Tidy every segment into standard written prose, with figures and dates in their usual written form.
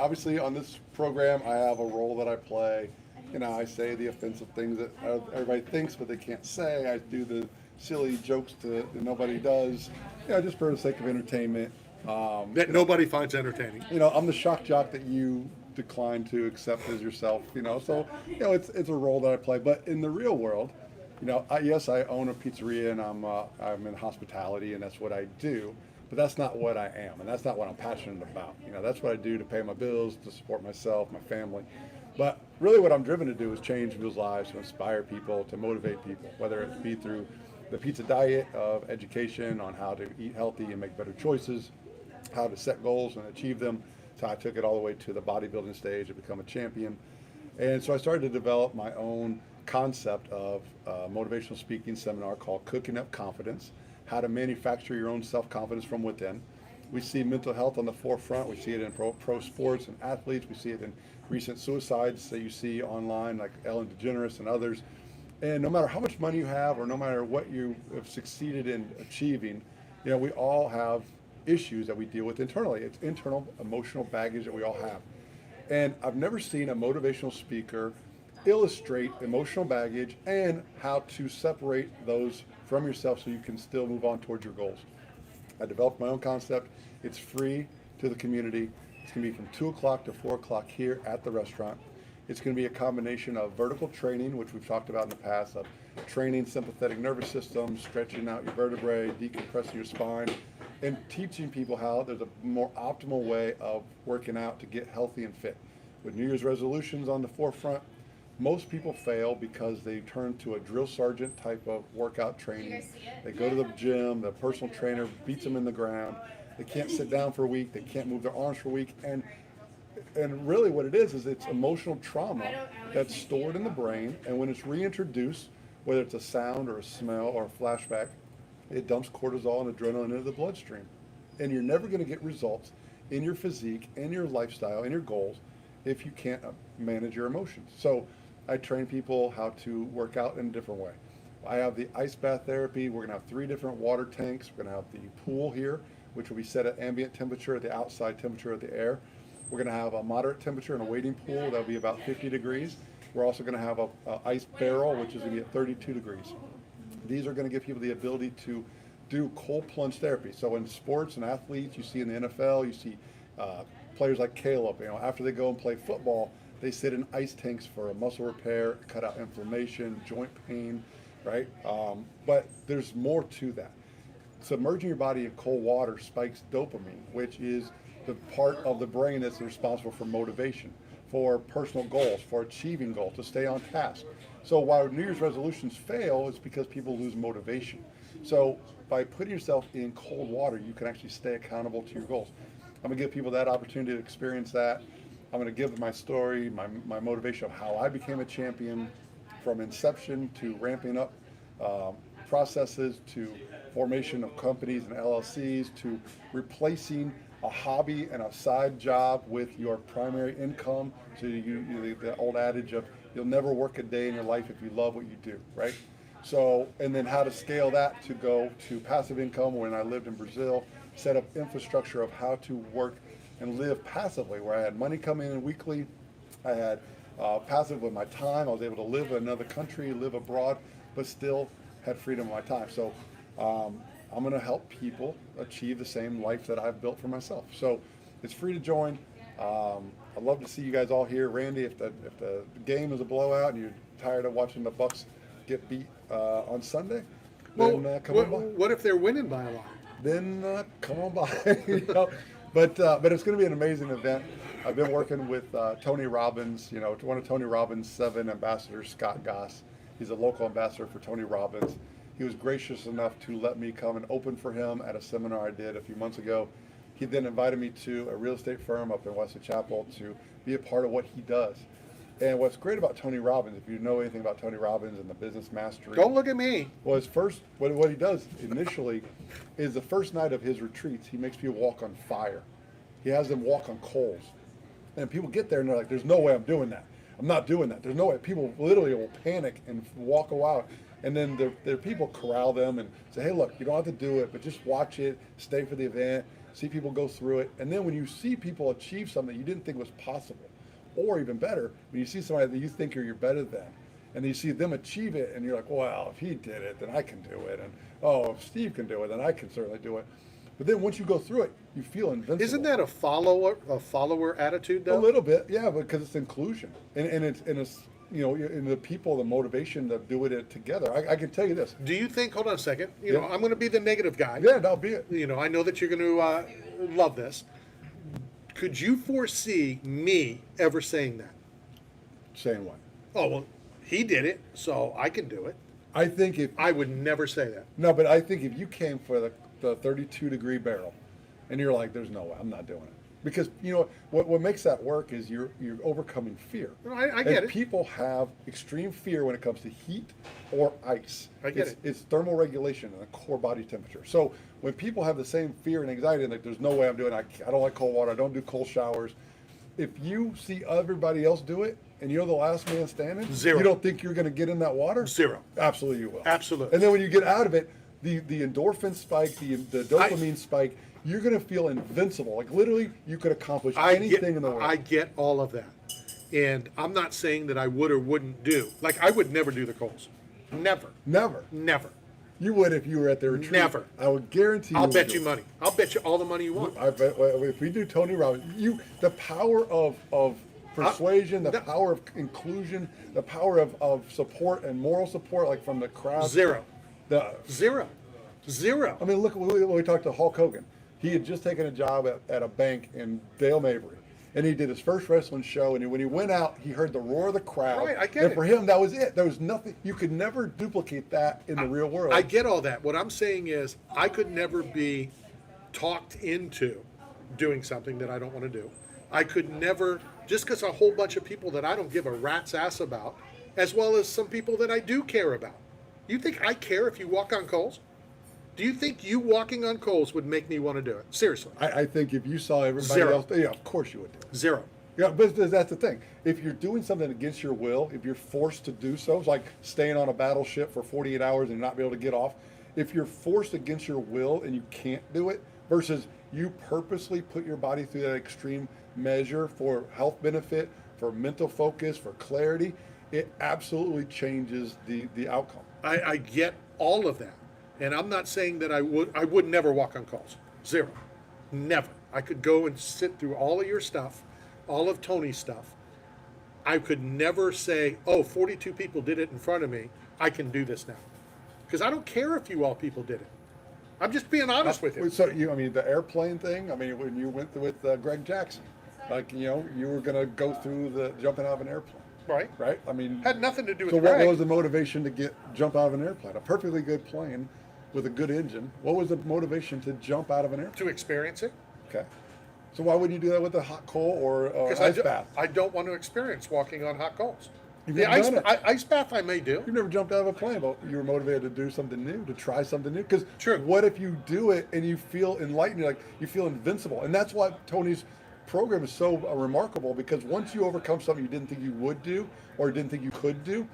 obviously on this program, I have a role that I play. I say the offensive things that everybody thinks, but they can't say. I do the silly jokes that nobody does, just for the sake of entertainment. That nobody finds entertaining. I'm the shock jock that you decline to accept as yourself. So it's a role that I play. But in the real world, yes, I own a pizzeria and I'm in hospitality and that's what I do. But that's not what I am, and that's not what I'm passionate about. That's what I do to pay my bills, to support myself, my family. But really what I'm driven to do is change people's lives, to inspire people, to motivate people, whether it be through the pizza diet of education on how to eat healthy and make better choices, how to set goals and achieve them. So I took it all the way to the bodybuilding stage to become a champion. And so I started to develop my own concept of a motivational speaking seminar called Cooking Up Confidence, how to manufacture your own self-confidence from within. We see mental health on the forefront. We see it in pro sports and athletes. We see it in recent suicides that you see online, like Ellen DeGeneres and others. And no matter how much money you have or no matter what you have succeeded in achieving, we all have issues that we deal with internally. It's internal emotional baggage that we all have. And I've never seen a motivational speaker illustrate emotional baggage and how to separate those from yourself so you can still move on towards your goals. I developed my own concept. It's free to the community. It's going to be from 2 o'clock to 4 o'clock here at the restaurant. It's going to be a combination of vertical training, which we've talked about in the past, of training sympathetic nervous system, stretching out your vertebrae, decompressing your spine, and teaching people how there's a more optimal way of working out to get healthy and fit. With New Year's resolutions on the forefront, most people fail because they turn to a drill sergeant type of workout training. They go to the gym, the personal trainer beats them in the ground. They can't sit down for a week. They can't move their arms for a week. And really what it is it's emotional trauma that's stored in the brain. And when it's reintroduced, whether it's a sound or a smell or a flashback, it dumps cortisol and adrenaline into the bloodstream. And you're never going to get results in your physique, in your lifestyle, in your goals, if you can't manage your emotions. So I train people how to work out in a different way. I have the ice bath therapy. We're going to have 3 different water tanks. We're going to have the pool here, which will be set at ambient temperature, the outside temperature of the air. We're going to have a moderate temperature and a waiting pool. That'll be about 50 degrees. We're also going to have a ice barrel, which is going to be at 32 degrees. These are going to give people the ability to do cold plunge therapy. So in sports and athletes, you see in the NFL, you see players like Caleb, after they go and play football, they sit in ice tanks for a muscle repair, cut out inflammation, joint pain, right? But there's more to that. Submerging your body in cold water spikes dopamine, which is the part of the brain that's responsible for motivation, for personal goals, for achieving goals, to stay on task. So while New Year's resolutions fail, it's because people lose motivation. So by putting yourself in cold water, you can actually stay accountable to your goals. I'm gonna give people that opportunity to experience that. I'm going to give my story, my motivation of how I became a champion, from inception to ramping up processes, to formation of companies and LLCs, to replacing a hobby and a side job with your primary income. So the old adage of you'll never work a day in your life if you love what you do, right? So, and then how to scale that to go to passive income. When I lived in Brazil, set up infrastructure of how to work and live passively, where I had money coming in weekly. I had passive with my time. I was able to live in another country, live abroad, but still had freedom of my time. So I'm going to help people achieve the same life that I've built for myself. So it's free to join. I'd love to see you guys all here. Randy, if the game is a blowout and you're tired of watching the Bucks get beat on Sunday, then come on by. What if they're winning by a lot? Then come on by. But it's going to be an amazing event. I've been working with Tony Robbins, one of Tony Robbins' 7 ambassadors, Scott Goss. He's a local ambassador for Tony Robbins. He was gracious enough to let me come and open for him at a seminar I did a few months ago. He then invited me to a real estate firm up in Wesley Chapel to be a part of what he does. And what's great about Tony Robbins, if you know anything about Tony Robbins and the business mastery. Don't look at me. Well, his first, what he does initially is the first night of his retreats, he makes people walk on fire. He has them walk on coals. And people get there and they're like, there's no way I'm doing that. I'm not doing that. There's no way. People literally will panic and walk out. And then their people corral them and say, hey, look, you don't have to do it, but just watch it, stay for the event. see people go through it, and then when you see people achieve something you didn't think was possible, or even better, when you see somebody that you think you're better than, and you see them achieve it, and you're like, well, if he did it, then I can do it, and oh, if Steve can do it, then I can certainly do it. But then once you go through it, you feel invincible. Isn't that a follower attitude A though? little bit, yeah, because it's inclusion, and it's you know, in the people, the motivation to do it together. I can tell you this. Do you think? Hold on a second. You Yeah. know, I'm going to be the negative guy. Yeah, that'll be it. You know, I know that you're going to love this. Could you foresee me ever saying that? Saying what? Oh well, he did it, so I can do it. I think if I would never say that. no, but I think if you came for the 32-degree barrel, and you're like, there's no way, I'm not doing it. Because you know what makes that work is you're overcoming fear. No, I get And it. people have extreme fear when it comes to heat or ice. I get it's, it. It's thermal regulation and a core body temperature. So when people have the same fear and anxiety, and like, there's no way I'm doing it. I don't like cold water. I don't do cold showers. If you see everybody else do it and you're the last man standing, Zero. you don't think you're going to get in that water? Zero. Absolutely, you will. Absolutely. And then when you get out of it, the endorphin spike, the dopamine spike, you're going to feel invincible. Like literally, you could accomplish anything in the world. I get all of that. And I'm not saying that I would or wouldn't do. Like, I would never do the Coles. Never. Never. Never. You would if you were at their retreat. Never. I would guarantee you. I'll would bet do you it. money. I'll bet you all the money you want. I bet if we do Tony Robbins, the power of persuasion, the no. power of inclusion, the power of support and moral support, like from the crowd. Zero. The, Zero. Zero. I mean, look when we talked to Hulk Hogan. He had just taken a job at a bank in Dale Mabry. And he did his first wrestling show, and when he went out, he heard the roar of the crowd. Right, I get and it. for him, that was it. There was nothing. You could never duplicate that in the real world. I get all that. What I'm saying is, I could never be talked into doing something that I don't want to do. I could never, just because a whole bunch of people that I don't give a rat's ass about, as well as some people that I do care about. You think I care if you walk on coals? Do you think you walking on coals would make me want to do it? Seriously. I think if you saw everybody Zero. else, yeah, of course you would do it. Zero. Yeah, but that's the thing. If you're doing something against your will, if you're forced to do so, it's like staying on a battleship for 48 hours and not be able to get off. If you're forced against your will and you can't do it, versus you purposely put your body through that extreme measure for health benefit, for mental focus, for clarity, it absolutely changes the outcome. I get all of that. And I'm not saying that I would never walk on calls. Zero. Never. I could go and sit through all of your stuff, all of Tony's stuff. I could never say, oh, 42 people did it in front of me. I can do this now. Because I don't care if you all people did it. I'm just being honest with you. So I mean, the airplane thing. I mean, when you went with Greg Jackson, like you were gonna go through the jumping out of an airplane. Right. Right. I mean, Had nothing to do with so what Greg. was the motivation to jump out of an airplane? A perfectly good plane with a good engine. What was the motivation to jump out of an airplane? To experience it. Okay. So why wouldn't you do that with a hot coal or Because ice bath? I don't want to experience walking on hot coals. You've The never done it. ice bath I may do. You've never jumped out of a plane, but you were motivated to do something new, to try something new. Because True. what if you do it and you feel enlightened, like you feel invincible? And that's why Tony's program is so remarkable, because once you overcome something you didn't think you would do or didn't think you could do,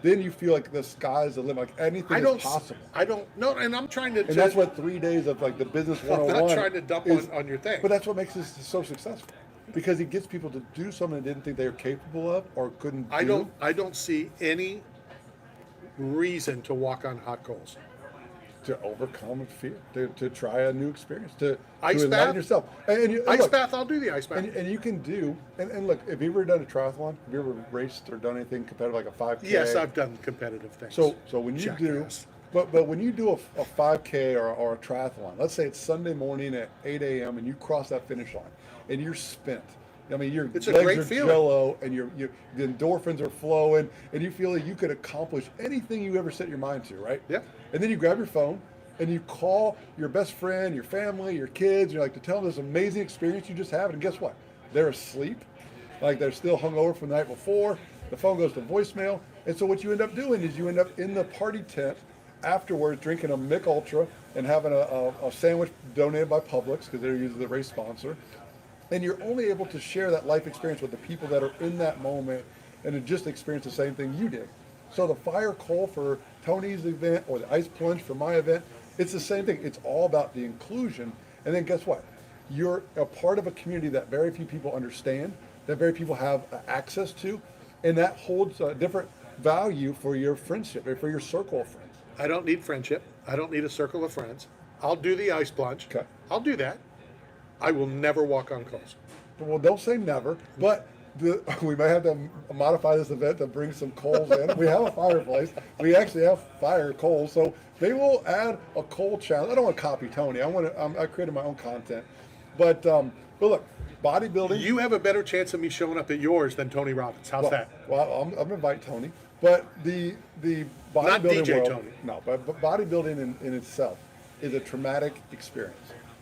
then you feel like the sky's the limit, like anything is possible. I don't know, and I'm trying to. And that's what 3 days of like the business I'm 101 not trying to dump is, on your thing. But that's what makes this so successful, because it gets people to do something they didn't think they were capable of or couldn't do. I don't see any reason to walk on hot coals. To overcome fear, to try a new experience, to Ice enlighten bath? yourself. And you, Ice look, bath, I'll do the ice bath. and you can do, and look, have you ever done a triathlon? Have you ever raced or done anything competitive, like a 5K? Yes, I've done competitive things. So when you Jackass. do, but when you do a 5K or a triathlon, let's say it's Sunday morning at 8 a.m. and you cross that finish line and you're spent. I mean, your It's a legs great are feeling. jello and the endorphins are flowing and you feel like you could accomplish anything you ever set your mind to, right? Yeah. And then you grab your phone and you call your best friend, your family, your kids, you're like to tell them this amazing experience you just had, and guess what? They're asleep. Like they're still hungover from the night before. The phone goes to voicemail. And so what you end up doing is you end up in the party tent afterwards drinking a Mick Ultra and having a sandwich donated by Publix, because they're usually the race sponsor. And you're only able to share that life experience with the people that are in that moment and to just experience the same thing you did. So the fire coal for Tony's event or the ice plunge for my event, it's the same thing. It's all about the inclusion. And then guess what? you're a part of a community that very few people understand, that very people have access to, and that holds a different value for your friendship, or for your circle of friends. I don't need friendship. I don't need a circle of friends. I'll do the ice plunge. Okay. I'll do that. I will never walk on coals. Well, don't say never, but we may have to modify this event to bring some coals in. We have a fireplace. We actually have fire coals, so maybe we'll add a coal challenge. I don't want to copy Tony. I created my own content, but look, bodybuilding. You have a better chance of me showing up at yours than Tony Robbins. How's that? Well, I'm gonna invite Tony, but the bodybuilding Not DJ world, Tony. no, but bodybuilding in itself is a traumatic experience.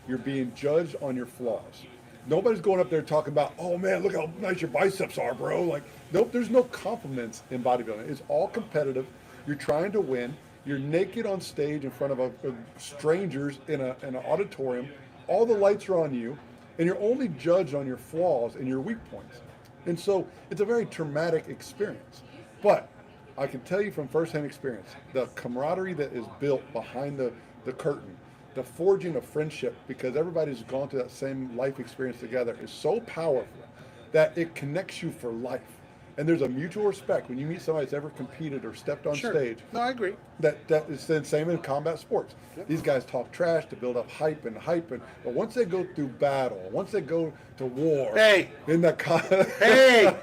You're being judged on your flaws. Nobody's going up there talking about, oh man, look how nice your biceps are, bro. Like, nope, there's no compliments in bodybuilding. It's all competitive. You're trying to win. You're naked on stage in front of strangers in an auditorium. All the lights are on you, and you're only judged on your flaws and your weak points. And so it's a very traumatic experience. But I can tell you from firsthand experience, the camaraderie that is built behind the curtain, the forging of friendship, because everybody's gone through that same life experience together, is so powerful that it connects you for life. And there's a mutual respect when you meet somebody that's ever competed or stepped on stage. No, I agree. That is the same in combat sports. Yep. These guys talk trash to build up hype, but once they go through battle, once they go to war, Hey! in that Hey!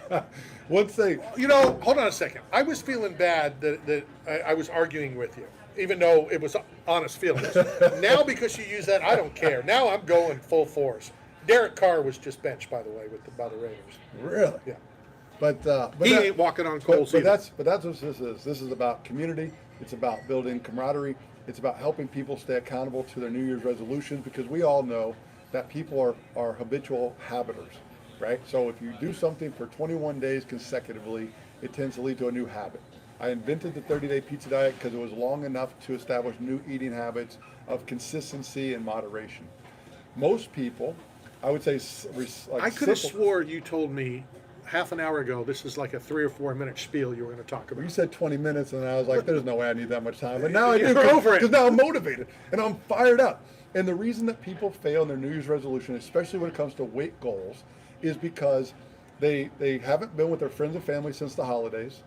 once they, Hold on a second. I was feeling bad that I was arguing with you, even though it was honest feelings. Now, because you use that, I don't care. Now I'm going full force. Derek Carr was just benched, by the way, by the Raiders. really, Yeah. But He ain't walking on coals but either. that's what this is. This is about community. It's about building camaraderie. It's about helping people stay accountable to their New Year's resolutions, because we all know that people are habitual habiters, right? So if you do something for 21 days consecutively, it tends to lead to a new habit. I invented the 30-day pizza diet because it was long enough to establish new eating habits of consistency and moderation. Most people, I would say, I could have swore you told me half an hour ago this is like a 3 or 4 minute spiel you were going to talk about. You said 20 minutes, and I was like, there's no way I need that much time. But now I do, You're over it. because now I'm motivated, and I'm fired up. And the reason that people fail in their New Year's resolution, especially when it comes to weight goals, is because they haven't been with their friends and family since the holidays.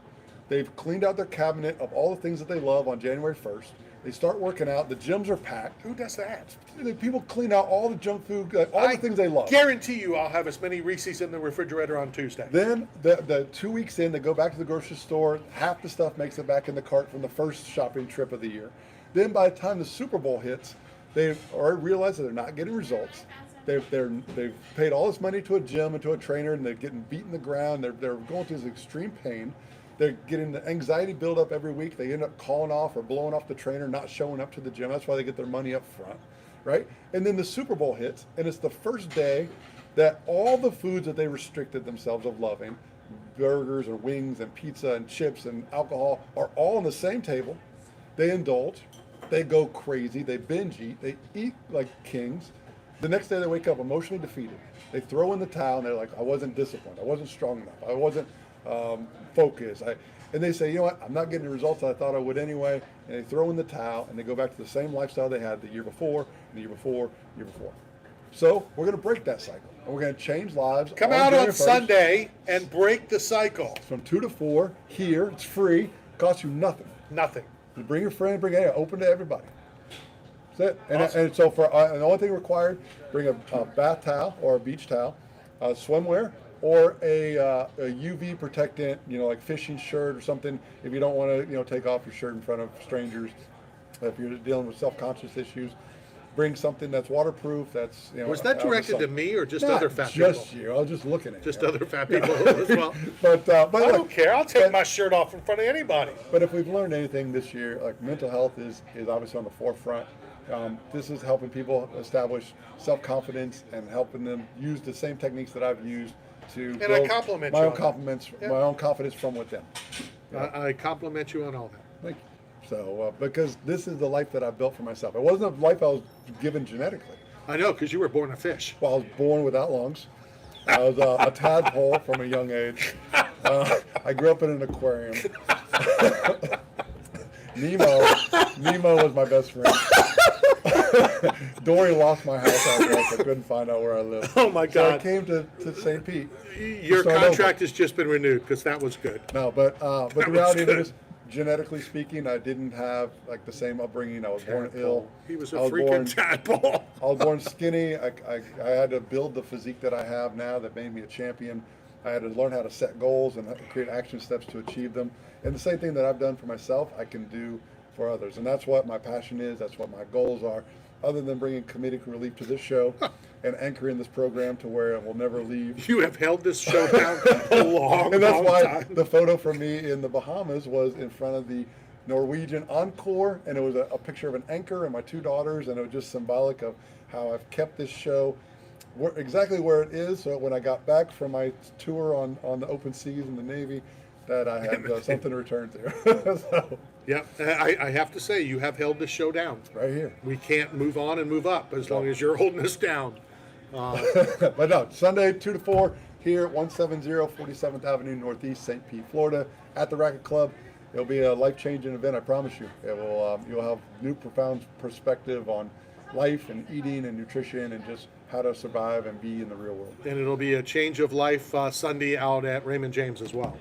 They've cleaned out their cabinet of all the things that they love on January 1st. They start working out. The gyms are packed. Who does that? People clean out all the junk food, all the things they love. Guarantee you I'll have as many Reese's in the refrigerator on Tuesday. Then the 2 weeks in, they go back to the grocery store. Half the stuff makes it back in the cart from the first shopping trip of the year. Then by the time the Super Bowl hits, they've already realized that they're not getting results. They've paid all this money to a gym and to a trainer, and they're getting beat in the ground. They're going through this extreme pain. They're getting the anxiety build up every week. They end up calling off or blowing off the trainer, not showing up to the gym. That's why they get their money up front, right? And then the Super Bowl hits, and it's the first day that all the foods that they restricted themselves of loving, burgers and wings and pizza and chips and alcohol, are all on the same table. They indulge. They go crazy. They binge eat. They eat like kings. The next day they wake up emotionally defeated. They throw in the towel, and they're like, I wasn't disciplined. I wasn't strong enough. I wasn't focused. And they say, you know what, I'm not getting the results that I thought I would anyway. And they throw in the towel, and they go back to the same lifestyle they had the year before, and the year before, the year before. So we're going to break that cycle, and we're going to change lives. Come out on January 1st, Sunday and break the cycle. from 2 to 4 here. It's free. Costs you nothing. Nothing. You bring your friend, bring it open to everybody. That's it. And, Awesome. and so for the only thing required, bring a bath towel or a beach towel, swimwear, or a UV protectant, like fishing shirt or something. If you don't want to, take off your shirt in front of strangers, if you're dealing with self-conscious issues, bring something that's waterproof. That's Was that directed to me or just Not other fat people? just you. I was just looking at Just you. other fat people as well. But I look, don't care. I'll take but- my shirt off in front of anybody. But if we've learned anything this year, like mental health is obviously on the forefront. This is helping people establish self-confidence and helping them use the same techniques that I've used to And I build compliment my you own on that. compliments, Yeah. my own confidence from within. I compliment you on all that. Thank you. So because this is the life that I built for myself. It wasn't a life I was given genetically. I know, because you were born a fish. Well, I was born without lungs. I was a tadpole from a young age. I grew up in an aquarium. Nemo was my best friend. Dory lost my house address. I couldn't find out where I lived. Oh my So I God. came to St. Pete. Your start contract over. has just been renewed because that was good. No, but the was reality of it good. is, genetically speaking, I didn't have like the same upbringing. I was born ill. He was a I was freaking born, tadpole. I was born skinny. I had to build the physique that I have now that made me a champion. I had to learn how to set goals and create action steps to achieve them. And the same thing that I've done for myself, I can do for others. And that's what my passion is. That's what my goals are. Other than bringing comedic relief to this show and anchoring this program to where it will never leave. You have held this show down a long, And that's long why time. the photo from me in the Bahamas was in front of the Norwegian Encore, and it was a picture of an anchor and my two daughters, and it was just symbolic of how I've kept this show exactly where it is. So when I got back from my tour on the open seas in the Navy, that I had something to return to. So, Yeah, I have to say, you have held this show down. right here. We can't move on and move up as long as you're holding us down. But no, Sunday 2 to 4 here at 170 47th Avenue Northeast, St. Pete, Florida, at the Racket Club. It'll be a life-changing event, I promise you. It will. You'll have new, profound perspective on life and eating and nutrition and just how to survive and be in the real world. And it'll be a change of life Sunday out at Raymond James as well.